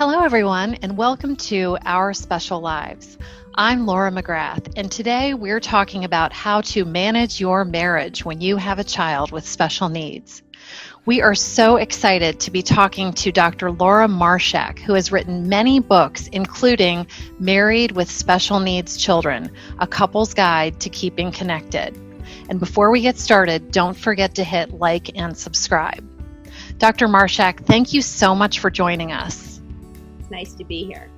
Hello, everyone, and welcome to Our Special Lives. I'm Laura McGrath, and today we're talking about how to manage your marriage when you have a child with special needs. We are so excited to be talking to Dr. Laura Marshak, who has written many books, including Married with Special Needs Children, A Couple's Guide to Keeping Connected. And before we get started, don't forget to hit like and subscribe. Dr. Marshak, thank you so much for joining us. It's nice to be here.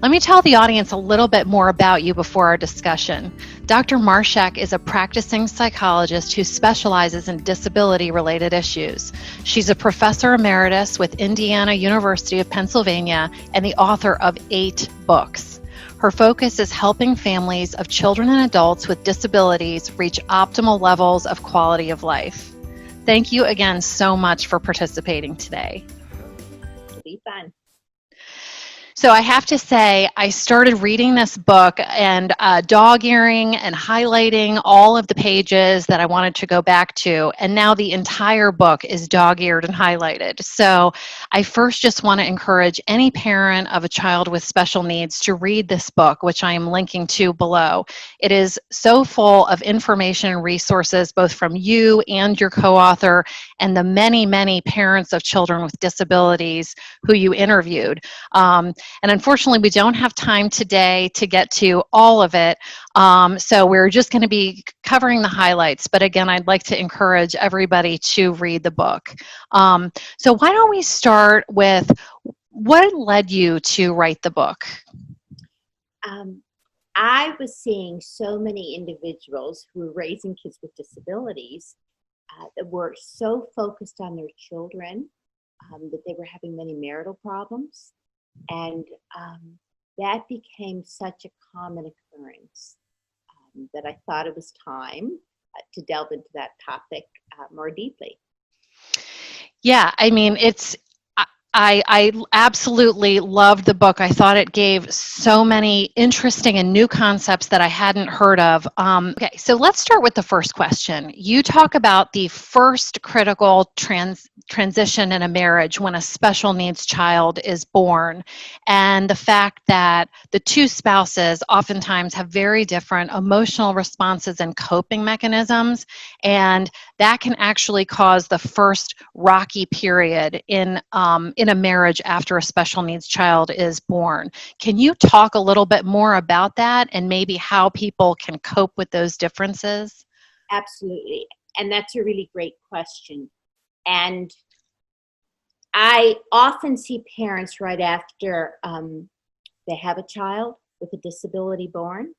Let me tell the audience a little bit more about you before our discussion. Dr. Marshak is a practicing psychologist who specializes in disability-related issues. She's a Professor Emeritus with Indiana University of Pennsylvania and the author of 8 books. Her focus is helping families of children and adults with disabilities reach optimal levels of quality of life. Thank you again so much for participating today. It'll be fun. So I have to say, I started reading this book and dog-earing and highlighting all of the pages that I wanted to go back to, and now the entire book is dog-eared and highlighted. So I first just want to encourage any parent of a child with special needs to read this book, which I am linking to below. It is so full of information and resources, both from you and your co-author and the many, many parents of children with disabilities who you interviewed. And unfortunately, we don't have time today to get to all of it. So we're just going to be covering the highlights. But again, I'd like to encourage everybody to read the book. So why don't we start with what led you to write the book? I was seeing so many individuals who were raising kids with disabilities that were so focused on their children that they were having many marital problems. And that became such a common occurrence that I thought it was time to delve into that topic more deeply. Yeah, I mean, I absolutely loved the book. I thought it gave so many interesting and new concepts that I hadn't heard of. Okay, so let's start with the first question. You talk about the first critical transition in a marriage when a special needs child is born, and the fact that the two spouses oftentimes have very different emotional responses and coping mechanisms, and that can actually cause the first rocky period in a marriage after a special needs child is born. Can you talk a little bit more about that and maybe how people can cope with those differences? Absolutely. And that's a really great question. And I often see parents right after they have a child with a disability born,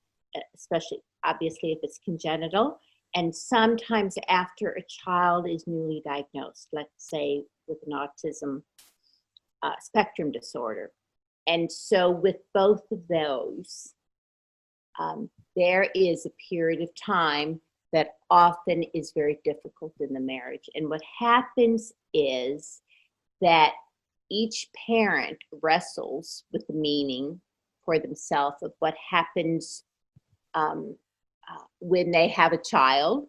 especially obviously if it's congenital, and sometimes after a child is newly diagnosed, let's say with an autism spectrum disorder. And so with both of those, there is a period of time that often is very difficult in the marriage. And what happens is that each parent wrestles with the meaning for themselves of what happens when they have a child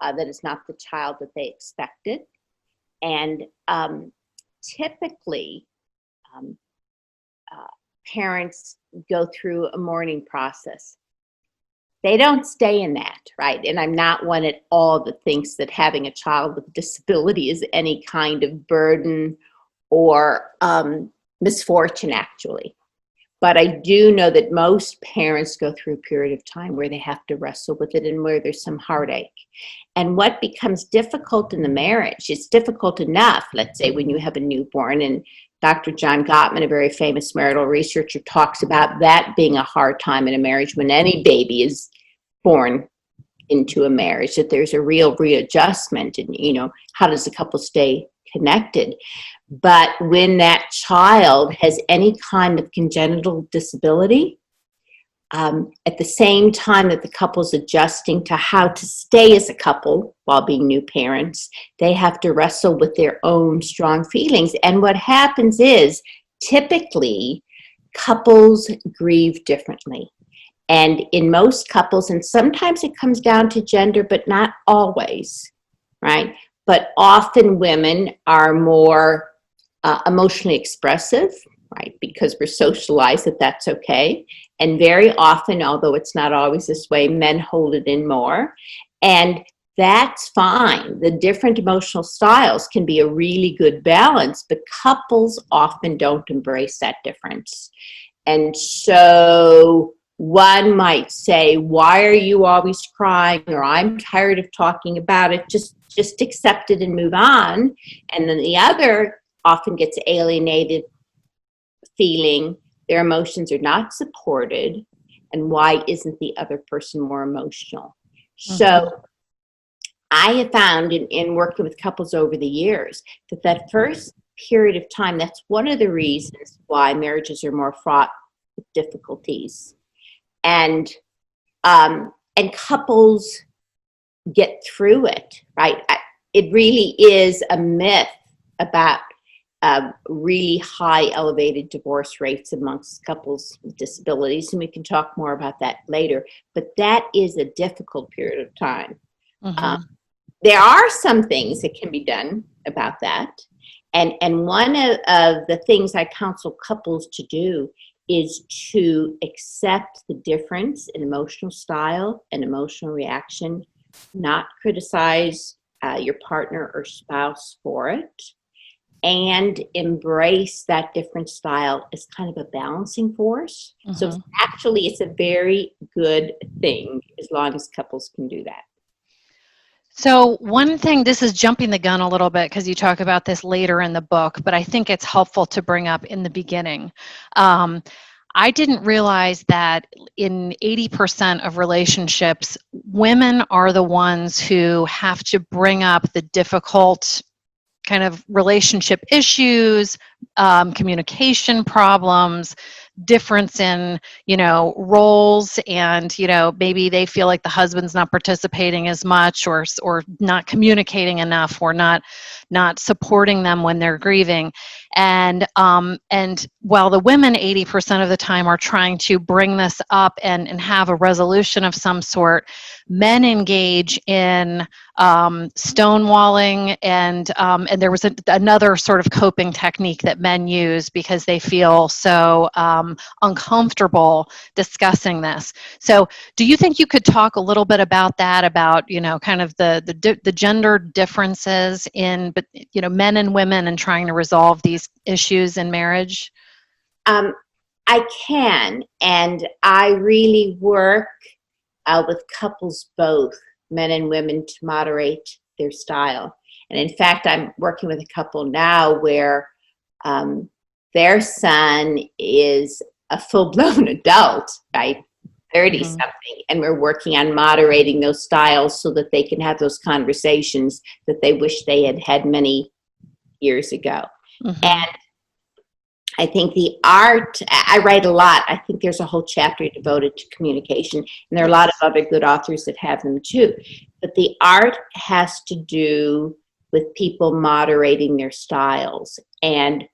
that is not the child that they expected. And typically, parents go through a mourning process. They don't stay in that, right? And I'm not one at all that thinks that having a child with a disability is any kind of burden or misfortune, actually. But I do know that most parents go through a period of time where they have to wrestle with it and where there's some heartache. And what becomes difficult in the marriage, it's difficult enough, let's say, when you have a newborn. And Dr. John Gottman, a very famous marital researcher, talks about that being a hard time in a marriage when any baby is born into a marriage, that there's a real readjustment and, how does the couple stay connected? But when that child has any kind of congenital disability, at the same time that the couple's adjusting to how to stay as a couple while being new parents, they have to wrestle with their own strong feelings. And what happens is, typically, couples grieve differently. And in most couples, and sometimes it comes down to gender, but not always, right? But often women are more emotionally expressive, right? Because we're socialized that that's okay. And very often, although it's not always this way, men hold it in more. And that's fine. The different emotional styles can be a really good balance, but couples often don't embrace that difference. And so one might say, why are you always crying? Or I'm tired of talking about it. Just accept it and move on. And then the other often gets alienated, feeling their emotions are not supported. And why isn't the other person more emotional? Mm-hmm. So I have found in working with couples over the years that first period of time, that's one of the reasons why marriages are more fraught with difficulties. And couples get through it, right? It really is a myth about really high elevated divorce rates amongst couples with disabilities, and we can talk more about that later. But that is a difficult period of time. Mm-hmm. There are some things that can be done about that. And one of the things I counsel couples to do is to accept the difference in emotional style and emotional reaction, not criticize your partner or spouse for it, and embrace that different style as kind of a balancing force. Mm-hmm. So actually, it's a very good thing as long as couples can do that. So one thing, this is jumping the gun a little bit because you talk about this later in the book, but I think it's helpful to bring up in the beginning. I didn't realize that in 80% of relationships, women are the ones who have to bring up the difficult kind of relationship issues, communication problems, difference in, roles, and, maybe they feel like the husband's not participating as much or not communicating enough or not supporting them when they're grieving. And while the women 80% of the time are trying to bring this up and have a resolution of some sort, men engage in stonewalling, and there was another sort of coping technique that men use because they feel so uncomfortable discussing this. So do you think you could talk a little bit about that, about, kind of the gender differences in, but men and women, and trying to resolve these issues in marriage? I can, and I really work with couples, both men and women, to moderate their style. And in fact, I'm working with a couple now where their son is a full-blown adult, right? 30-something, mm-hmm. And we're working on moderating those styles so that they can have those conversations that they wish they had had many years ago. Mm-hmm. And I think the art, I write a lot. I think there's a whole chapter devoted to communication, and there are a lot of other good authors that have them too. But the art has to do with people moderating their styles. And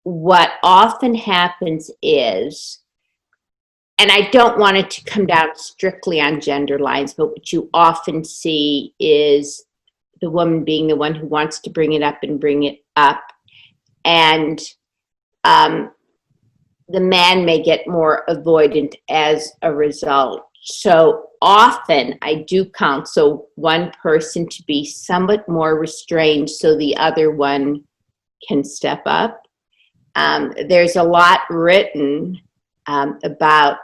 what often happens is, and I don't want it to come down strictly on gender lines, but what you often see is the woman being the one who wants to bring it up and bring it up. And the man may get more avoidant as a result. So often I do counsel one person to be somewhat more restrained so the other one can step up. There's a lot written about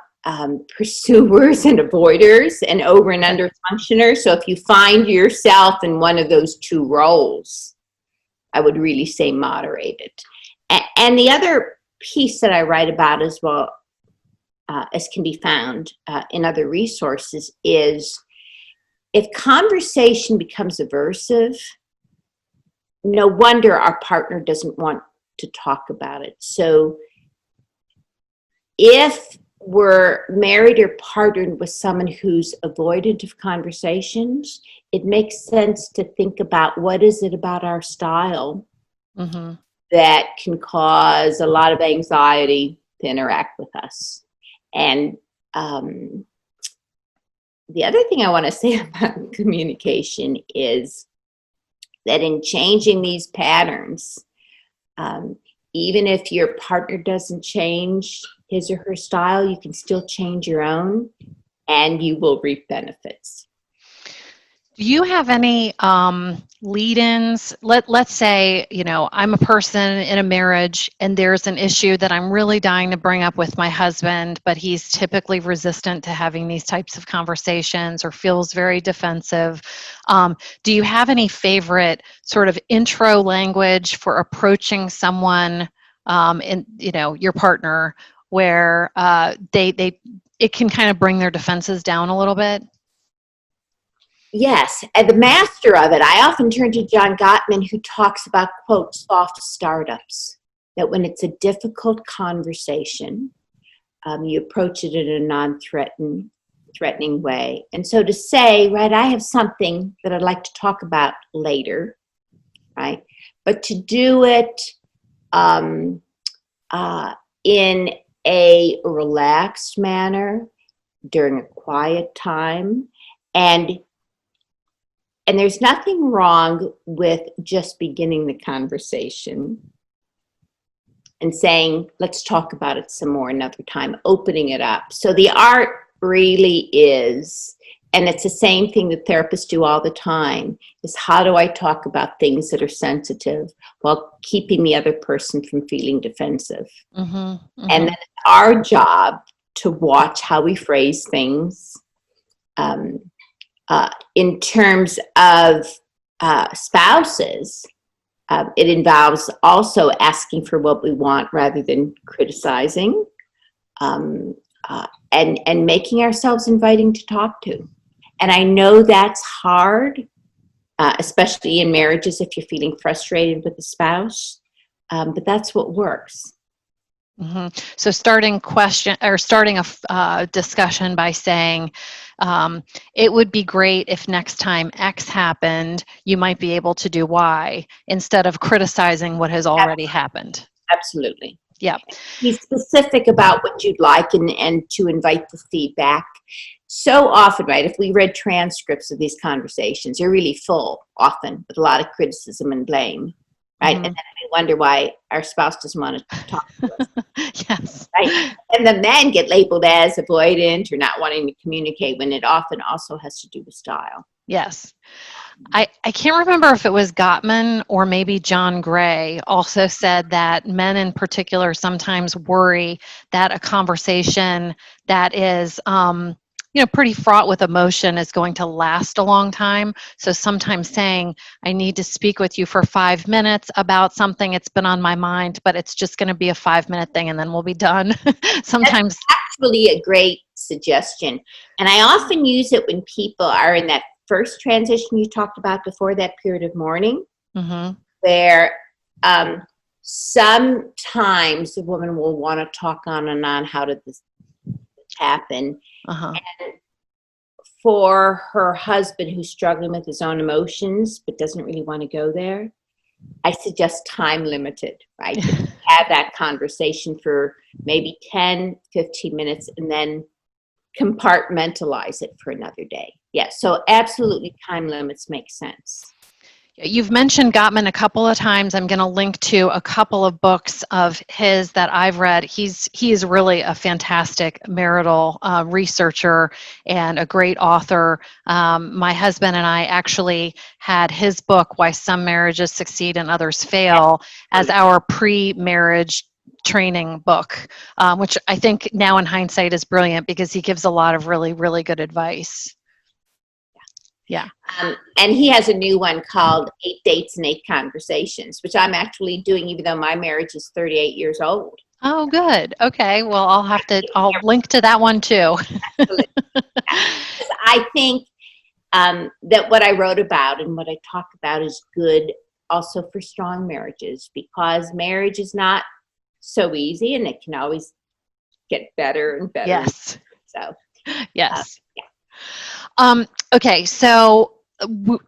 pursuers and avoiders and over and under functioners. So if you find yourself in one of those two roles, I would really say moderate it. And the other piece that I write about as well, as can be found in other resources, is if conversation becomes aversive, no wonder our partner doesn't want to talk about it. So if we're married or partnered with someone who's avoidant of conversations, it makes sense to think about what is it about our style mm-hmm. that can cause a lot of anxiety to interact with us. And the other thing I want to say about communication is that in changing these patterns, Even if your partner doesn't change his or her style, you can still change your own, and you will reap benefits. Do you have any lead-ins? Let's say, I'm a person in a marriage and there's an issue that I'm really dying to bring up with my husband, but he's typically resistant to having these types of conversations or feels very defensive. Do you have any favorite sort of intro language for approaching someone, your partner, where it can kind of bring their defenses down a little bit? Yes, and the master of it, I often turn to John Gottman, who talks about, quote, soft startups, that when it's a difficult conversation, you approach it in a non-threatening way. And so to say, right, I have something that I'd like to talk about later, right? But to do it in a relaxed manner during a quiet time, and there's nothing wrong with just beginning the conversation and saying, let's talk about it some more another time, opening it up. So the art really is, and it's the same thing that therapists do all the time, is how do I talk about things that are sensitive while keeping the other person from feeling defensive? Mm-hmm, mm-hmm. And then it's our job to watch how we phrase things. In terms of spouses, it involves also asking for what we want rather than criticizing, and making ourselves inviting to talk to. And I know that's hard, especially in marriages if you're feeling frustrated with a spouse, but that's what works. Mm-hmm. So starting a discussion by saying, it would be great if next time X happened, you might be able to do Y, instead of criticizing what has already happened. Absolutely. Yeah. Be specific about what you'd like and to invite the feedback. So often, right, if we read transcripts of these conversations, they're really full, often, with a lot of criticism and blame. Right, mm-hmm. And then we wonder why our spouse doesn't want to talk to us. Yes. Right, and the men get labeled as avoidant or not wanting to communicate, when it often also has to do with style. Yes. I can't remember if it was Gottman or maybe John Gray also said that men in particular sometimes worry that a conversation that is pretty fraught with emotion is going to last a long time. So sometimes saying, I need to speak with you for 5 minutes about something, it's been on my mind, but it's just going to be a 5-minute thing and then we'll be done. Sometimes. That's actually a great suggestion. And I often use it when people are in that first transition you talked about before, that period of mourning, mm-hmm. where sometimes the woman will want to talk on and on, how did this happen? Uh-huh. And for her husband who's struggling with his own emotions but doesn't really want to go there, I suggest time limited, right? Have that conversation for maybe 10, 15 minutes and then compartmentalize it for another day. Yes, so absolutely time limits make sense. You've mentioned Gottman a couple of times. I'm going to link to a couple of books of his that I've read. He is really a fantastic marital researcher and a great author. My husband and I actually had his book, Why Some Marriages Succeed and Others Fail, as our pre-marriage training book, which I think now in hindsight is brilliant because he gives a lot of really, really good advice. Yeah. And he has a new one called 8 Dates and 8 Conversations, which I'm actually doing even though my marriage is 38 years old. Oh, good. Okay. Well, I'll link to that one too. I think that what I wrote about and what I talk about is good also for strong marriages, because marriage is not so easy and it can always get better and better. Yes. So, yes. yeah. Okay, so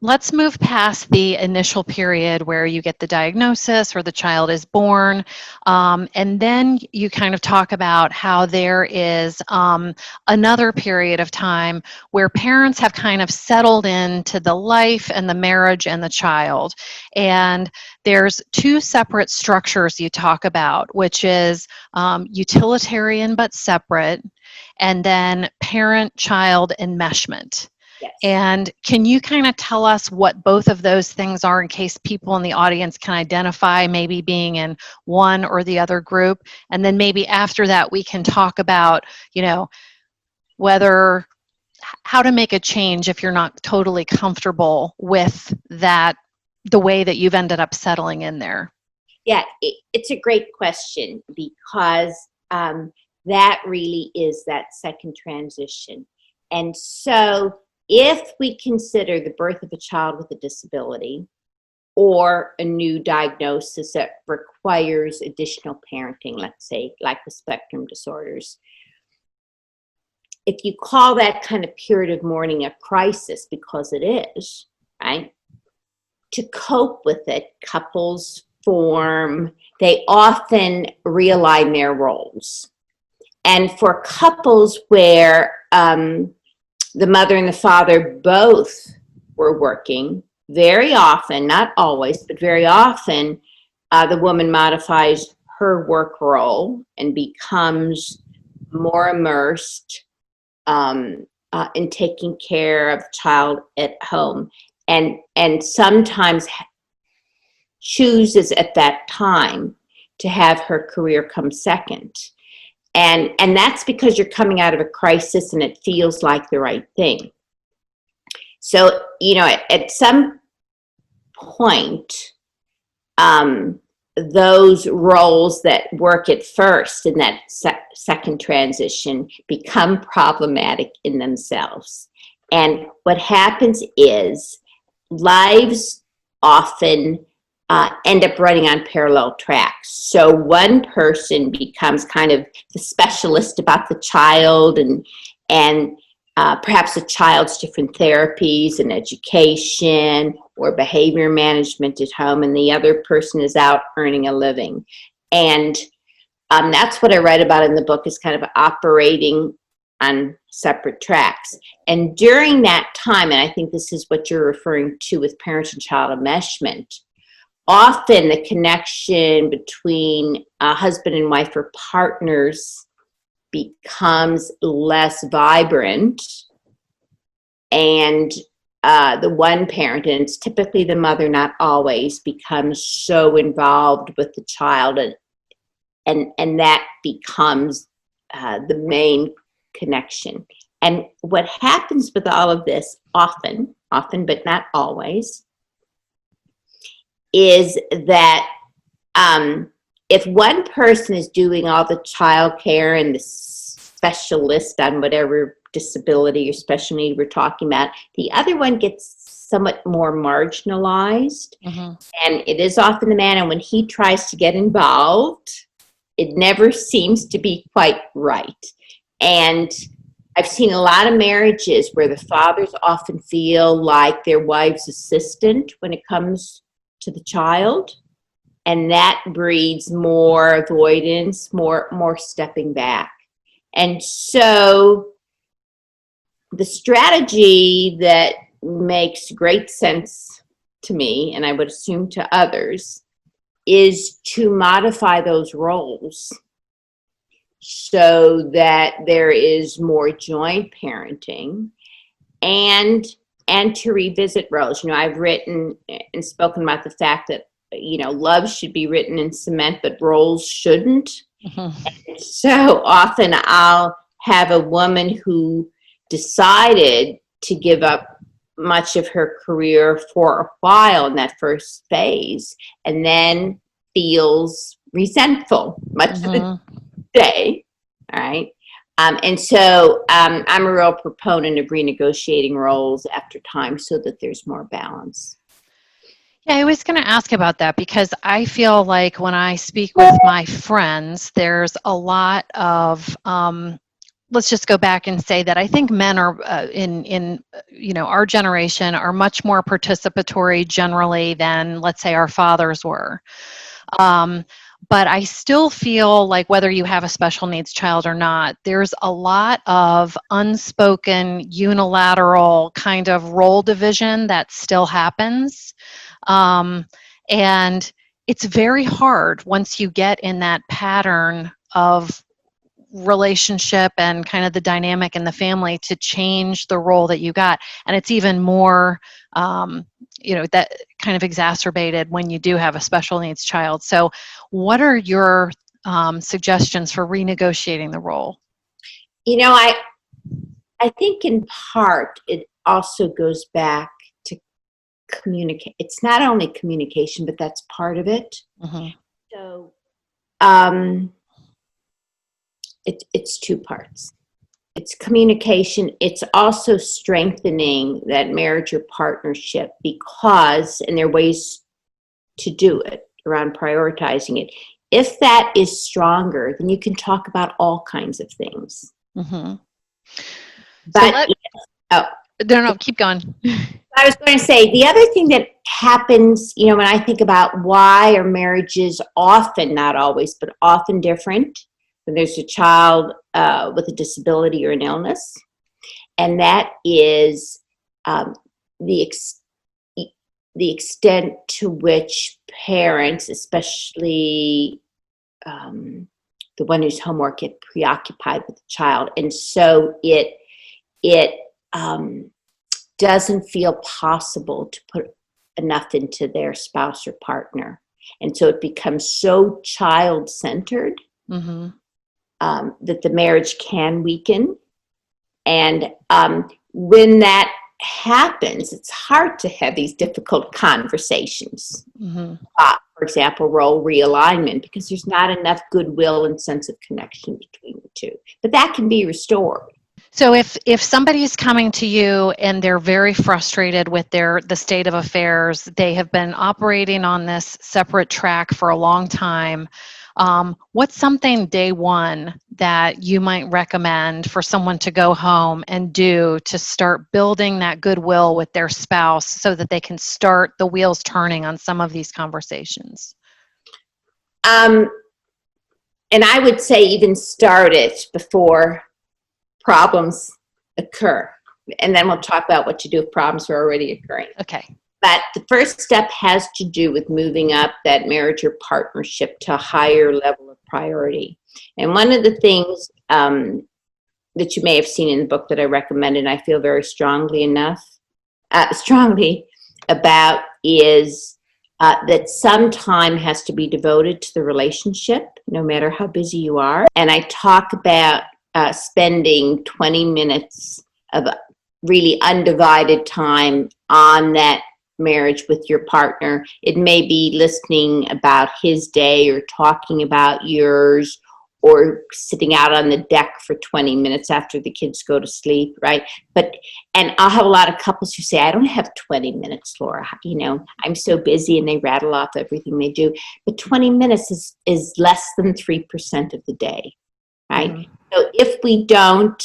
let's move past the initial period where you get the diagnosis or the child is born. And then you kind of talk about how there is another period of time where parents have kind of settled into the life and the marriage and the child. And there's two separate structures you talk about, which is utilitarian but separate, and then parent-child enmeshment. Yes. And can you kind of tell us what both of those things are in case people in the audience can identify maybe being in one or the other group? And then maybe after that, we can talk about, how to make a change if you're not totally comfortable with that, the way that you've ended up settling in there. Yeah, it's a great question because that really is that second transition. And so if we consider the birth of a child with a disability or a new diagnosis that requires additional parenting, let's say, like the spectrum disorders, if you call that kind of period of mourning a crisis, because it is, right? To cope with it, couples they often realign their roles. And for couples where the mother and the father both were working, very often, not always, but very often, the woman modifies her work role and becomes more immersed in taking care of the child at home, and sometimes chooses at that time to have her career come second. And that's because you're coming out of a crisis and it feels like the right thing. So, at some point, those roles that work at first in that second transition become problematic in themselves. And what happens is lives often end up running on parallel tracks. So one person becomes kind of the specialist about the child and perhaps the child's different therapies and education or behavior management at home, and the other person is out earning a living. And that's what I write about in the book, is kind of operating on separate tracks. And during that time, and I think this is what you're referring to with parent and child enmeshment, often the connection between a husband and wife or partners becomes less vibrant, and the one parent, and it's typically the mother, not always, becomes so involved with the child, and that becomes the main connection. And what happens with all of this often, but not always, is that if one person is doing all the child care and the specialist on whatever disability or special need we're talking about, the other one gets somewhat more marginalized. Mm-hmm. And it is often the man, and when he tries to get involved, it never seems to be quite right. And I've seen a lot of marriages where the fathers often feel like their wife's assistant when it comes to the child, and that breeds more avoidance, more stepping back. And so the strategy that makes great sense to me, and I would assume to others, is to modify those roles so that there is more joint parenting, and to revisit roles. I've written and spoken about the fact that, love should be written in cement, but roles shouldn't. Mm-hmm. So often I'll have a woman who decided to give up much of her career for a while in that first phase, and then feels resentful much of the day, all right? And so I'm a real proponent of renegotiating roles after time so that there's more balance. Yeah, I was going to ask about that because I feel like when I speak with my friends, there's a lot of let's just go back and say that I think men are in our generation are much more participatory generally than, let's say, our fathers were. But I still feel like whether you have a special needs child or not, there's a lot of unspoken, unilateral kind of role division that still happens. And it's very hard once you get in that pattern of relationship and kind of the dynamic in the family to change the role that you got. And it's even more, that kind of exacerbated when you do have a special needs child. So what are your suggestions for renegotiating the role? I think in part it also goes back to communicate. It's not only communication, but that's part of it. Mm-hmm. So it's two parts. It's communication. It's also strengthening that marriage or partnership because, and there are ways to do it around prioritizing it. If that is stronger, then you can talk about all kinds of things. Mm-hmm. But no, keep going. I was going to say, the other thing that happens, when I think about why are marriages often, not always, but often different when there's a child with a disability or an illness, and that is the extent to which parents, especially the one who's homework, get preoccupied with the child, and so it doesn't feel possible to put enough into their spouse or partner, and so it becomes so child-centered. Mm-hmm. That the marriage can weaken. And when that happens, it's hard to have these difficult conversations. Mm-hmm. For example, role realignment, because there's not enough goodwill and sense of connection between the two. But that can be restored. So if somebody's coming to you and they're very frustrated with the state of affairs, they have been operating on this separate track for a long time, what's something day one that you might recommend for someone to go home and do to start building that goodwill with their spouse so that they can start the wheels turning on some of these conversations? And I would say even start it before problems occur. And then we'll talk about what to do if problems are already occurring. Okay. But the first step has to do with moving up that marriage or partnership to a higher level of priority. And one of the things that you may have seen in the book that I recommended, and I feel very strongly about, is that some time has to be devoted to the relationship, no matter how busy you are. And I talk about spending 20 minutes of really undivided time on that marriage with your partner. It may be listening about his day or talking about yours, or sitting out on the deck for 20 minutes after the kids go to sleep, right? And I'll have a lot of couples who say, I don't have 20 minutes, Laura. I'm so busy, and they rattle off everything they do. But 20 minutes is less than 3% of the day, right? Mm-hmm. So if we don't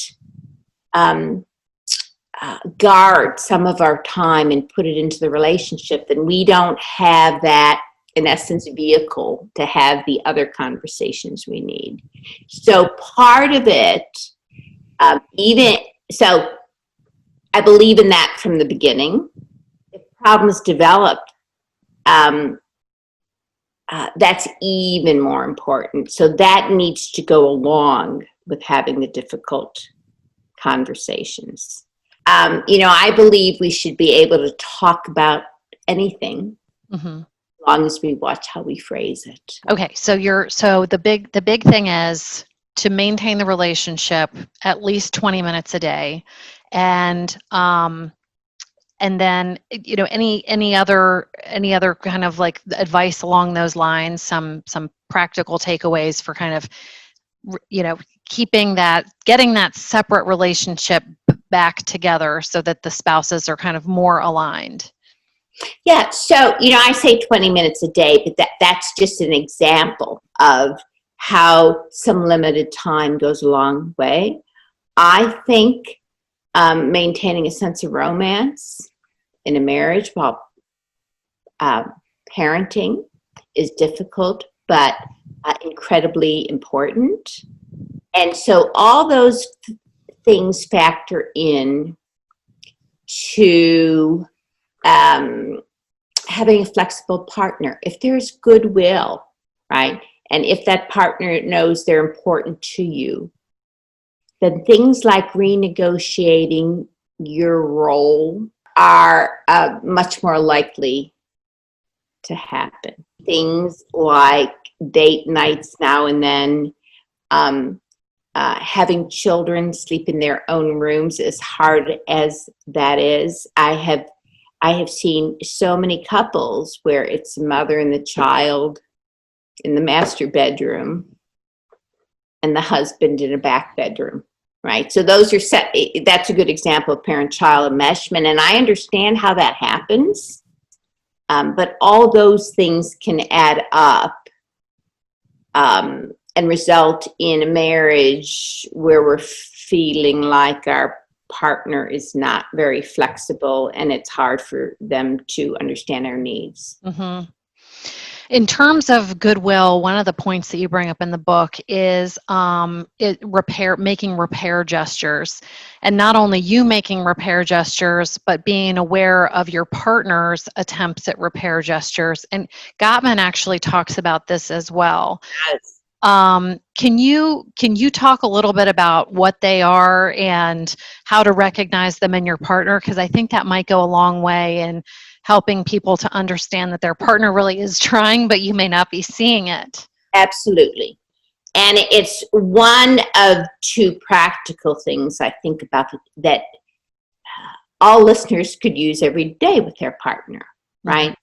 guard some of our time and put it into the relationship, then we don't have that, in essence, vehicle to have the other conversations we need. So part of it, so I believe in that from the beginning. If problems develop, that's even more important. So that needs to go along with having the difficult conversations. I believe we should be able to talk about anything, mm-hmm. as long as we watch how we phrase it. Okay, so the big thing is to maintain the relationship at least 20 minutes a day, and then any other kind of like advice along those lines, some practical takeaways for kind of getting that separate relationship back together so that the spouses are kind of more aligned. Yeah, so I say 20 minutes a day, but that's just an example of how some limited time goes a long way. I think maintaining a sense of romance in a marriage while parenting is difficult, but incredibly important. And so all those things factor in to having a flexible partner. If there's goodwill, right, and if that partner knows they're important to you, then things like renegotiating your role are much more likely to happen. Things like date nights now and then, having children sleep in their own rooms, as hard as that is. I have seen so many couples where it's the mother and the child in the master bedroom and the husband in a back bedroom, right? So those are that's a good example of parent-child enmeshment, and I understand how that happens, but all those things can add up and result in a marriage where we're feeling like our partner is not very flexible and it's hard for them to understand our needs. Mm-hmm. In terms of goodwill, one of the points that you bring up in the book is making repair gestures. And not only you making repair gestures, but being aware of your partner's attempts at repair gestures. And Gottman actually talks about this as well. Yes. Can you talk a little bit about what they are and how to recognize them in your partner? Because I think that might go a long way in helping people to understand that their partner really is trying, but you may not be seeing it. Absolutely. And it's one of two practical things I think about that all listeners could use every day with their partner, right? Mm-hmm.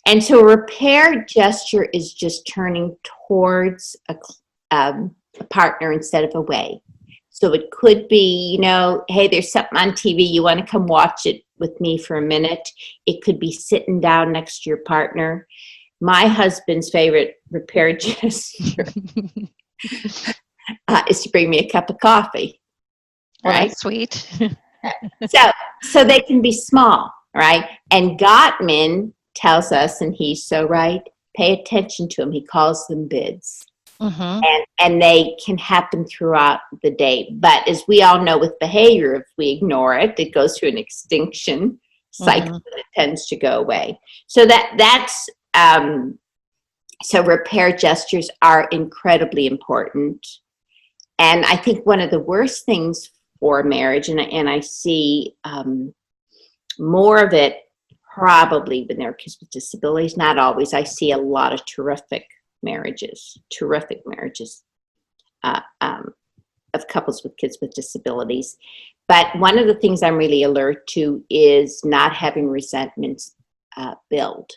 And so a repair gesture is just turning towards a partner instead of away. So it could be, hey, there's something on TV. You want to come watch it with me for a minute? It could be sitting down next to your partner. My husband's favorite repair gesture is to bring me a cup of coffee. Well, right? That's sweet. So they can be small, right? And Gottman tells us, and he's so right, pay attention to them. He calls them bids. Mm-hmm. And they can happen throughout the day. But as we all know with behavior, if we ignore it, it goes through an extinction cycle, mm-hmm. and it tends to go away. So that's so repair gestures are incredibly important. And I think one of the worst things for marriage, and I see more of it probably when there are kids with disabilities, not always. I see a lot of terrific marriages of couples with kids with disabilities. But one of the things I'm really alert to is not having resentments build.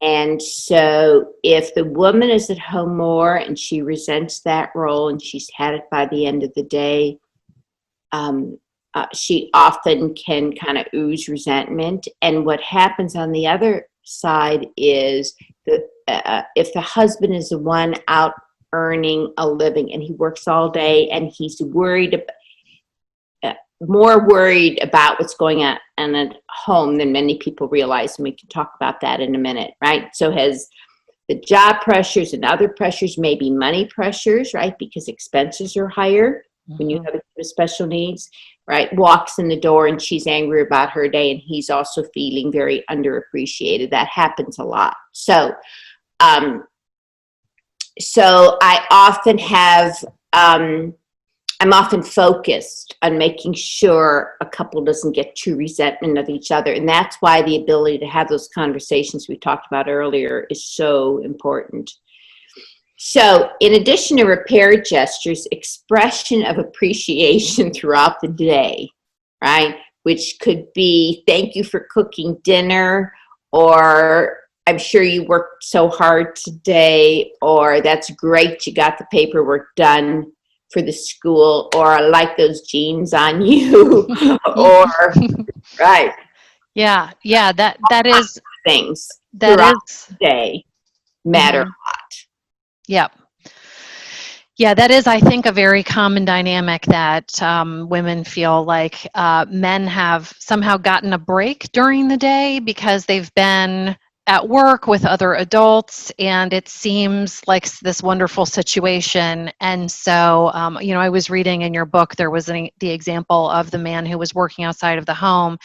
And so if the woman is at home more and she resents that role and she's had it by the end of the day, she often can kind of ooze resentment. And what happens on the other side is if the husband is the one out earning a living and he works all day and he's more worried about what's going on at home than many people realize, and we can talk about that in a minute, right? So has the job pressures and other pressures, maybe money pressures, right? Because expenses are higher when you have a kid with special needs, right? Walks in the door and she's angry about her day and he's also feeling very underappreciated. That happens a lot. So I often have, I'm often focused on making sure a couple doesn't get too resentment of each other. And that's why the ability to have those conversations we talked about earlier is so important. So in addition to repair gestures, expression of appreciation throughout the day, right? Which could be, thank you for cooking dinner, or I'm sure you worked so hard today, or that's great, you got the paperwork done for the school, or I like those jeans on you, or, right. Yeah, that is things that throughout is the day matter a lot. Yep. Yeah, that is, I think, a very common dynamic that women feel like men have somehow gotten a break during the day because they've been at work with other adults, and it seems like this wonderful situation. And so, I was reading in your book, there was the example of the man who was working outside of the home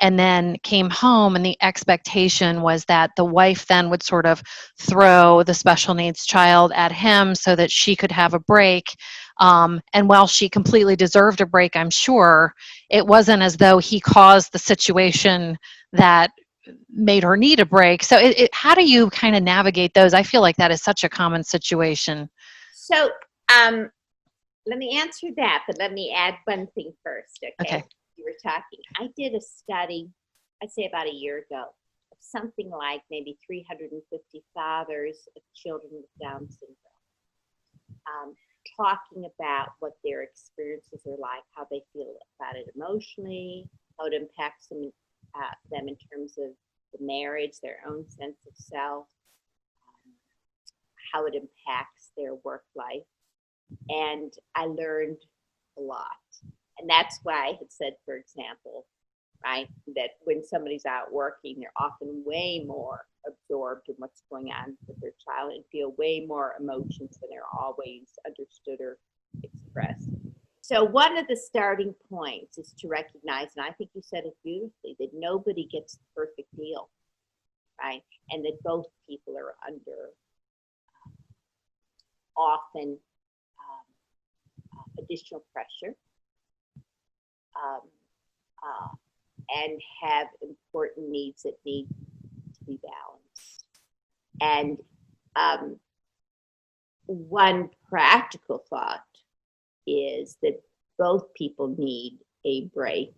and then came home, and the expectation was that the wife then would sort of throw the special needs child at him so that she could have a break. And while she completely deserved a break, I'm sure, it wasn't as though he caused the situation that made her need a break. So how do you kind of navigate those? I feel like that is such a common situation. So let me answer that, but let me add one thing first, okay? You were talking. I did a study, I'd say about a year ago, of something like maybe 350 fathers of children with Down syndrome, talking about what their experiences are like, how they feel about it emotionally, how it impacts them in terms of the marriage, their own sense of self, how it impacts their work life. And I learned a lot. And that's why I had said, for example, right, that when somebody's out working, they're often way more absorbed in what's going on with their child and feel way more emotions than they're always understood or expressed. So one of the starting points is to recognize, and I think you said it beautifully, that nobody gets the perfect deal, right? And that both people are under often additional pressure and have important needs that need to be balanced. And one practical thought is that both people need a break,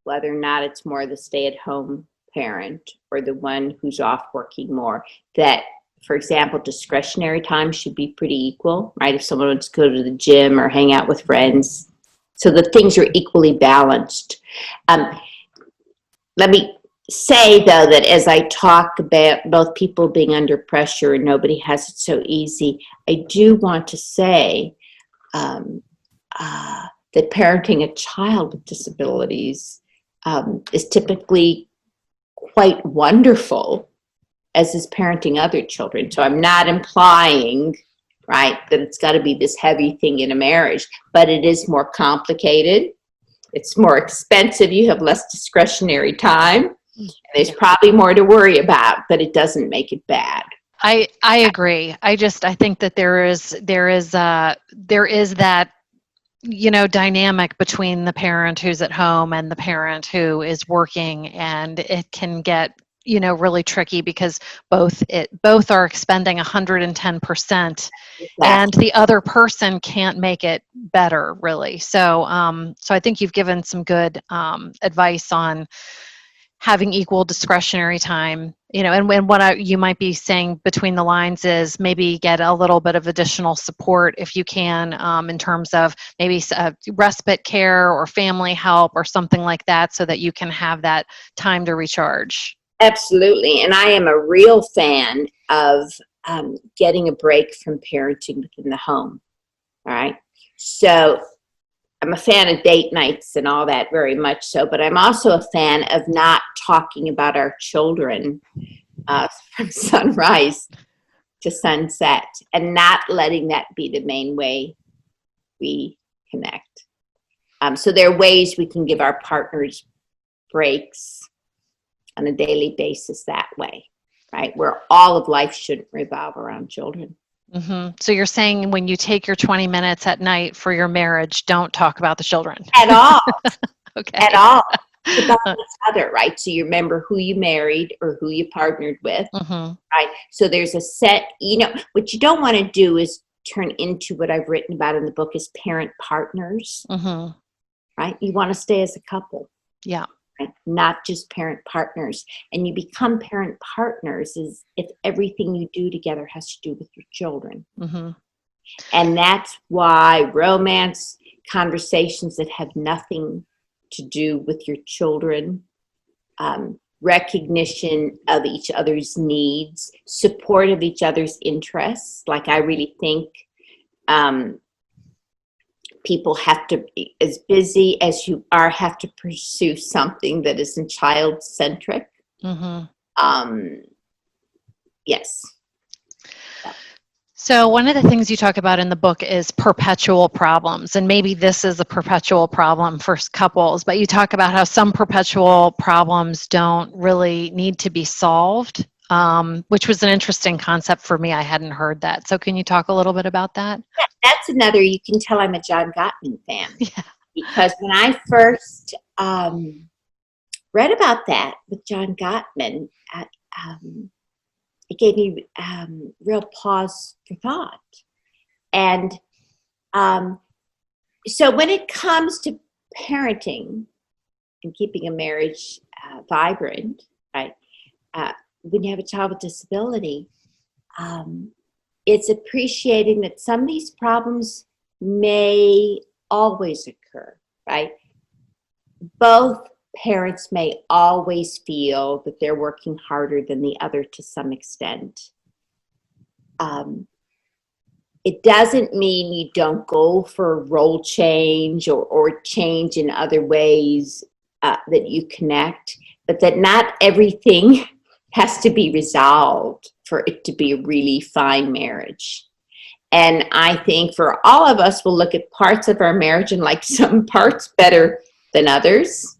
whether or not it's more the stay-at-home parent or the one who's off working more. That, for example, discretionary time should be pretty equal, right? If someone wants to go to the gym or hang out with friends, so the things are equally balanced. Let me say, though, that as I talk about both people being under pressure and nobody has it so easy, I do want to say that parenting a child with disabilities is typically quite wonderful, as is parenting other children. So I'm not implying, right, that it's got to be this heavy thing in a marriage, but it is more complicated. It's more expensive. You have less discretionary time. There's probably more to worry about, but it doesn't make it bad. I agree. I think that there is that, dynamic between the parent who's at home and the parent who is working, and it can get, really tricky because both are expending 110%, and the other person can't make it better, really. So I think you've given some good advice on having equal discretionary time, and what you might be saying between the lines is maybe get a little bit of additional support if you can, in terms of maybe respite care or family help or something like that, so that you can have that time to recharge. Absolutely. And I am a real fan of getting a break from parenting within the home. All right. So I'm a fan of date nights and all that, very much so, but I'm also a fan of not talking about our children from sunrise to sunset, and not letting that be the main way we connect. So there are ways we can give our partners breaks on a daily basis that way, right? Where all of life shouldn't revolve around children. Mm-hmm. So you're saying when you take your 20 minutes at night for your marriage, don't talk about the children. At all. Okay. At all. It's about each other, right? So you remember who you married or who you partnered with, right? So there's a set, what you don't want to do is turn into what I've written about in the book is parent partners, right? You want to stay as a couple. Yeah. Right? Not just parent partners. And you become parent partners is if everything you do together has to do with your children. And that's why romance conversations that have nothing to do with your children, recognition of each other's needs, support of each other's interests. Like I really think people have to, as busy as you are, have to pursue something that isn't child-centric. Yes. So one of the things you talk about in the book is perpetual problems, and maybe this is a perpetual problem for couples, but you talk about how some perpetual problems don't really need to be solved, which was an interesting concept for me. I hadn't heard that. So can you talk a little bit about that? Yeah, that's another, you can tell I'm a John Gottman fan. Yeah. Because when I first read about that with John Gottman, it gave me real pause for thought. And so when it comes to parenting and keeping a marriage vibrant, right, when you have a child with disability, it's appreciating that some of these problems may always occur, right? Both parents may always feel that they're working harder than the other to some extent. It doesn't mean you don't go for a role change or change in other ways that you connect, but that not everything has to be resolved for it to be a really fine marriage. And I think for all of us, we'll look at parts of our marriage and like some parts better than others.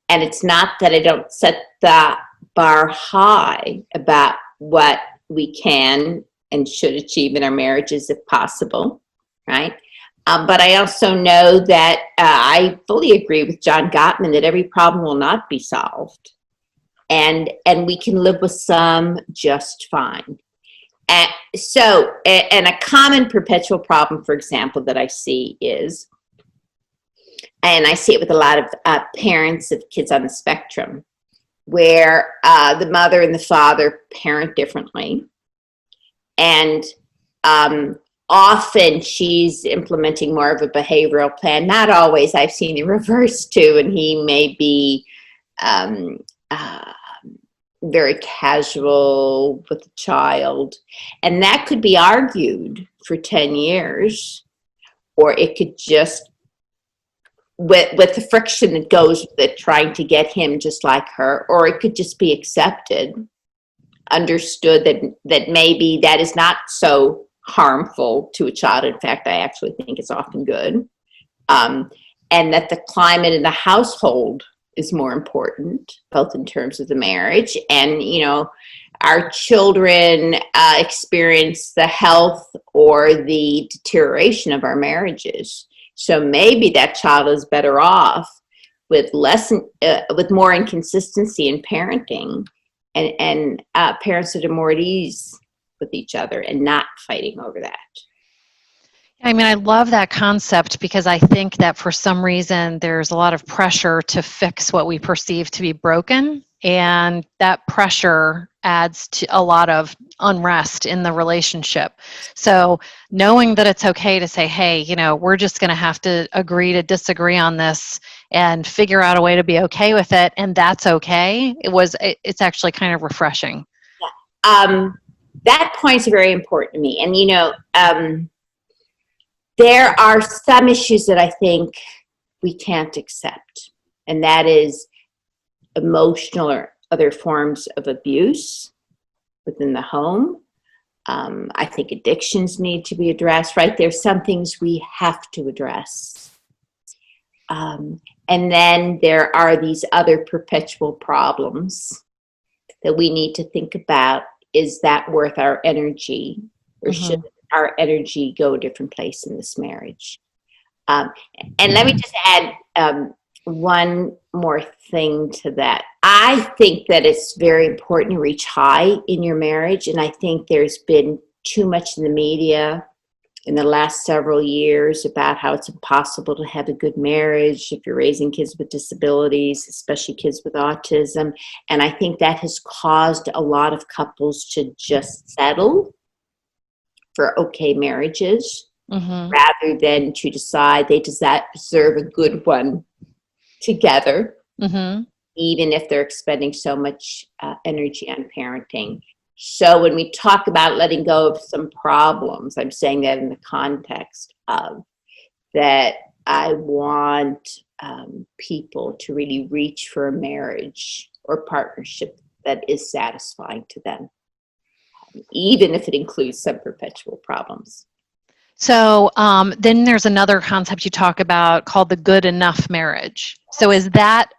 And it's not that I don't set the bar high about what we can and should achieve in our marriages if possible, right? But I also know that I fully agree with John Gottman that every problem will not be solved. And we can live with some just fine. And so, and a common perpetual problem, for example, that I see is, and I see it with a lot of parents of kids on the spectrum, where the mother and the father parent differently. And often she's implementing more of a behavioral plan. Not always. I've seen the reverse too, and he may be very casual with the child. And that could be argued for 10 years, or it could just, with the friction that goes with it, trying to get him just like her, or it could just be accepted, understood that maybe that is not so harmful to a child. In fact, I actually think it's often good. And that the climate in the household is more important, both in terms of the marriage and, you know, our children experience the health or the deterioration of our marriages. So maybe that child is better off with with more inconsistency in parenting, and parents that are more at ease with each other and not fighting over that. I mean, I love that concept because I think that for some reason there's a lot of pressure to fix what we perceive to be broken, and that pressure adds to a lot of unrest in the relationship. So knowing that it's okay to say, hey, you know, we're just going to have to agree to disagree on this and figure out a way to be okay with it, and that's okay. It's actually kind of refreshing. Yeah. That point's very important to me. And, you know, there are some issues that I think we can't accept, and that is emotional or other forms of abuse within the home. I think addictions need to be addressed, right? There's some things we have to address. And then there are these other perpetual problems that we need to think about. Is that worth our energy, or should our energy go a different place in this marriage? And let me just add one more thing to that. I think that it's very important to reach high in your marriage, and I think there's been too much in the media in the last several years about how it's impossible to have a good marriage if you're raising kids with disabilities, especially kids with autism. And I think that has caused a lot of couples to just settle for okay marriages rather than to decide they deserve a good one together, even if they're expending so much energy on parenting. So when we talk about letting go of some problems, I'm saying that in the context of that I want people to really reach for a marriage or partnership that is satisfying to them, even if it includes some perpetual problems. So then there's another concept you talk about called the good enough marriage. So is that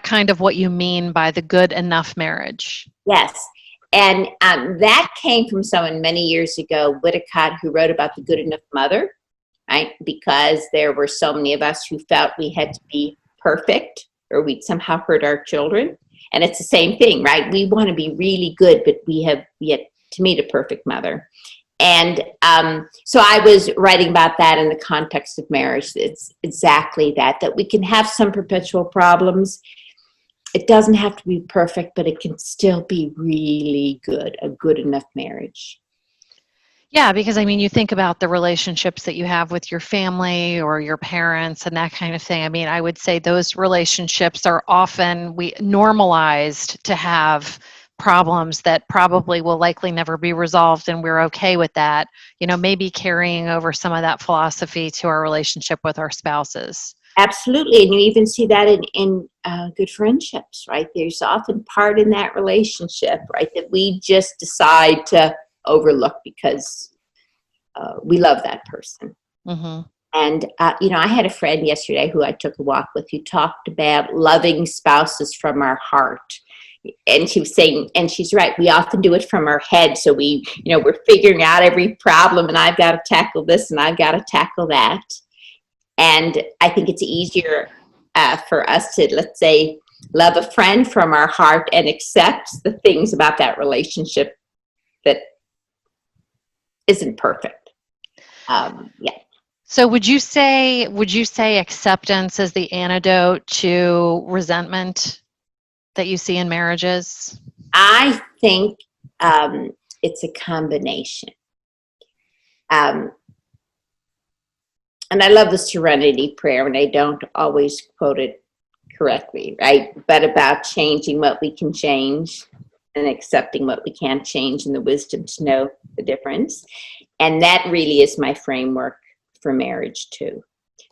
kind of what you mean by the good enough marriage? Yes. And that came from someone many years ago, Whitacott, who wrote about the good enough mother, right? Because there were so many of us who felt we had to be perfect or we'd somehow hurt our children. And it's the same thing, right? We want to be really good, but we have yet to meet a perfect mother. And so I was writing about that in the context of marriage. It's exactly that we can have some perpetual problems. It doesn't have to be perfect, but it can still be really good, a good enough marriage. Yeah, because I mean, you think about the relationships that you have with your family or your parents and that kind of thing. I mean, I would say those relationships are often normalized to have problems that probably will likely never be resolved, and we're okay with that. Maybe carrying over some of that philosophy to our relationship with our spouses. Absolutely. And you even see that in good friendships, right? There's often part in that relationship, right, that we just decide to overlook because we love that person. Mm-hmm. And, I had a friend yesterday who I took a walk with who talked about loving spouses from our heart. And she was saying, and she's right, we often do it from our head. So we're figuring out every problem, and I've got to tackle this and I've got to tackle that. And I think it's easier for us to, let's say, love a friend from our heart and accept the things about that relationship that isn't perfect. Yeah. So would you say acceptance is the antidote to resentment that you see in marriages? I think it's a combination. And I love the Serenity Prayer, and I don't always quote it correctly, right? But about changing what we can change and accepting what we can't change, and the wisdom to know the difference. And that really is my framework for marriage too.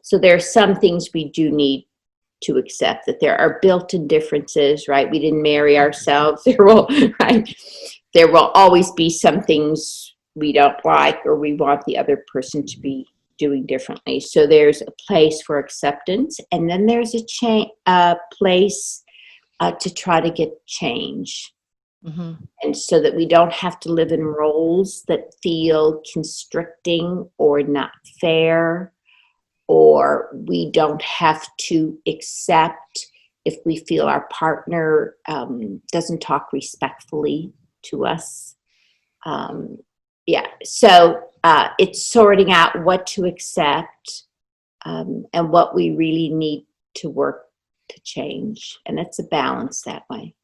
So there are some things we do need to accept, that there are built-in differences, right? We didn't marry ourselves. There will always be some things we don't like or we want the other person to be doing differently. So there's a place for acceptance, and then there's a place to try to get change. Mm-hmm. And so that we don't have to live in roles that feel constricting or not fair, or we don't have to accept if we feel our partner doesn't talk respectfully to us. So it's sorting out what to accept and what we really need to work to change. And it's a balance that way.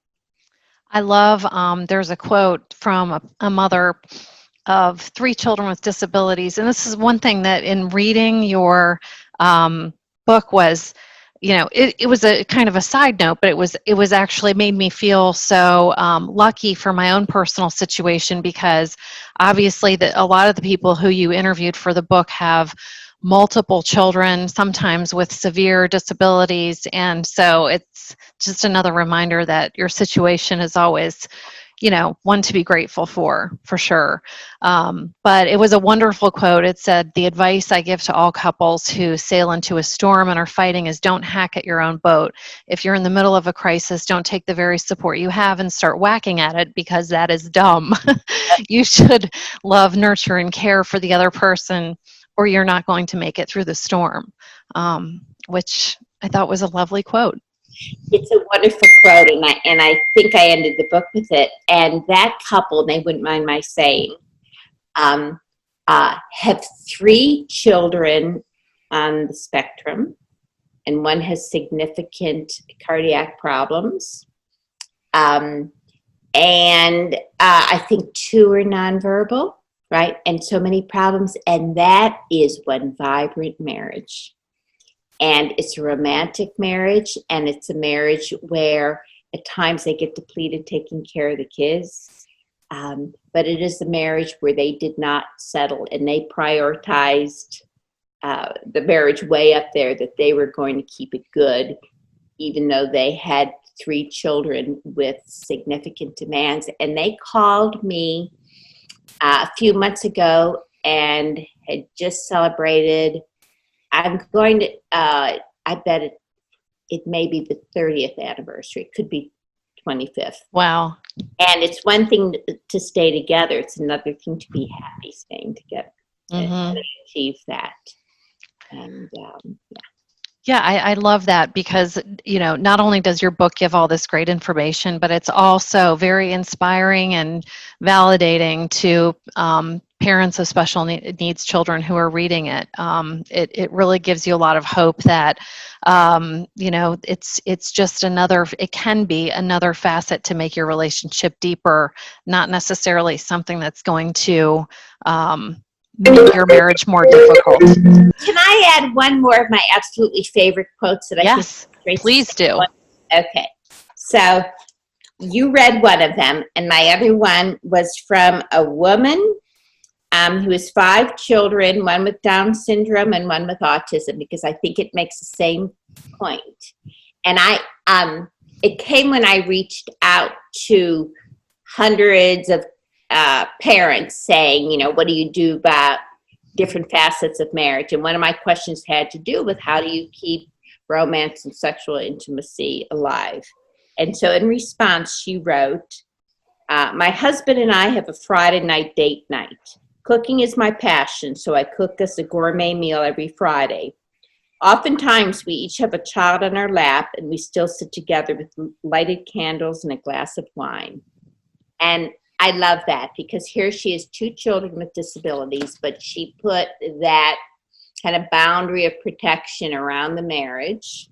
I love, there's a quote from a mother of 3 children with disabilities. And this is one thing that in reading your book was, it was a kind of a side note, but it was actually made me feel so lucky for my own personal situation, because obviously a lot of the people who you interviewed for the book have multiple children, sometimes with severe disabilities. And so it's just another reminder that your situation is always, one to be grateful for sure. But it was a wonderful quote. It said, "The advice I give to all couples who sail into a storm and are fighting is don't hack at your own boat. If you're in the middle of a crisis, don't take the very support you have and start whacking at it, because that is dumb. You should love, nurture, and care for the other person, or you're not going to make it through the storm," which I thought was a lovely quote. It's a wonderful quote, and I think I ended the book with it. And that couple, they wouldn't mind my saying, have 3 children on the spectrum, and one has significant cardiac problems. And I think 2 are nonverbal, right? And so many problems. And that is one vibrant marriage. And it's a romantic marriage, and it's a marriage where at times they get depleted taking care of the kids. But it is a marriage where they did not settle, and they prioritized the marriage way up there, that they were going to keep it good, even though they had 3 children with significant demands. And they called me a few months ago and had just celebrated. I'm going to, I bet it may be the 30th anniversary. It could be 25th. Wow. And it's one thing to stay together. It's another thing to be happy staying together and achieve that. And Yeah, I love that because, not only does your book give all this great information, but it's also very inspiring and validating to parents of special needs children who are reading it. It really gives you a lot of hope that, it's just it can be another facet to make your relationship deeper, not necessarily something that's going to make your marriage more difficult. Can I add one more of my absolutely favorite quotes that I think please do. Okay. So you read one of them, and my other one was from a woman who has 5 children, one with Down syndrome and one with autism, because I think it makes the same point. And it came when I reached out to hundreds of parents saying, what do you do about different facets of marriage? And one of my questions had to do with how do you keep romance and sexual intimacy alive? And so in response, she wrote, my husband and I have a Friday night date night. Cooking is my passion, so I cook us a gourmet meal every Friday. Oftentimes, we each have a child on our lap, and we still sit together with lighted candles and a glass of wine. And I love that, because here she has 2 children with disabilities, but she put that kind of boundary of protection around the marriage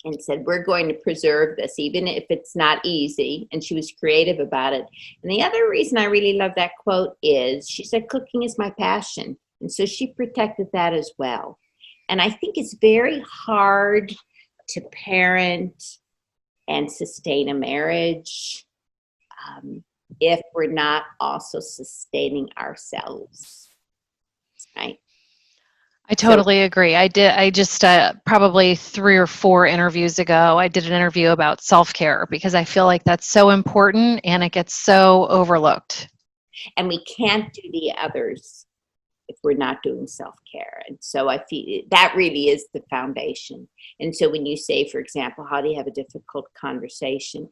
and said, we're going to preserve this, even if it's not easy. And she was creative about it. And the other reason I really love that quote is she said, cooking is my passion. And so she protected that as well. And I think it's very hard to parent and sustain a marriage if we're not also sustaining ourselves, right? I totally agree. I just probably 3 or 4 interviews ago, I did an interview about self-care because I feel like that's so important and it gets so overlooked. And we can't do the others if we're not doing self-care. And so I feel that really is the foundation. And so when you say, for example, how do you have a difficult conversation?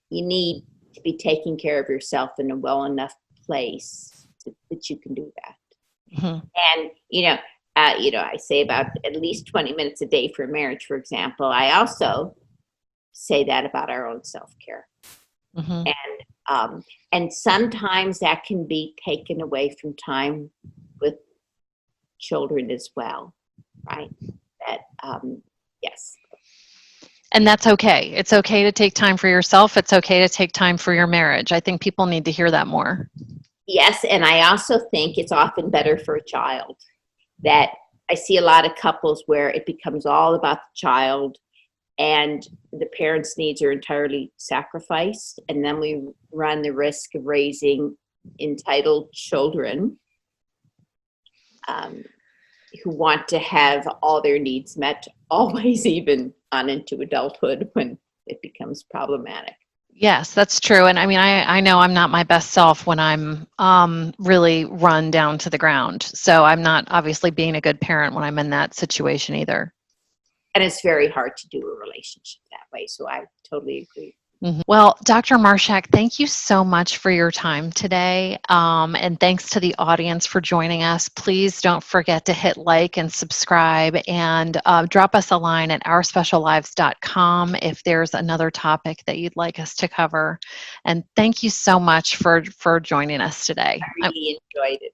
You need to be taking care of yourself in a well enough place that you can do that. And, I say about at least 20 minutes a day for marriage, for example. I also say that about our own self-care. And sometimes that can be taken away from time with children as well, right? That, yes. And that's okay. It's okay to take time for yourself. It's okay to take time for your marriage. I think people need to hear that more. Yes, and I also think it's often better for a child. That I see a lot of couples where it becomes all about the child and the parents' needs are entirely sacrificed, and then we run the risk of raising entitled children who want to have all their needs met, always, even on into adulthood when it becomes problematic. Yes, that's true. And I mean, I know I'm not my best self when I'm really run down to the ground. So I'm not obviously being a good parent when I'm in that situation either. And it's very hard to do a relationship that way. So I totally agree. Well, Dr. Marshak, thank you so much for your time today. And thanks to the audience for joining us. Please don't forget to hit like and subscribe and drop us a line at ourspeciallives.com if there's another topic that you'd like us to cover. And thank you so much for joining us today. I really enjoyed it.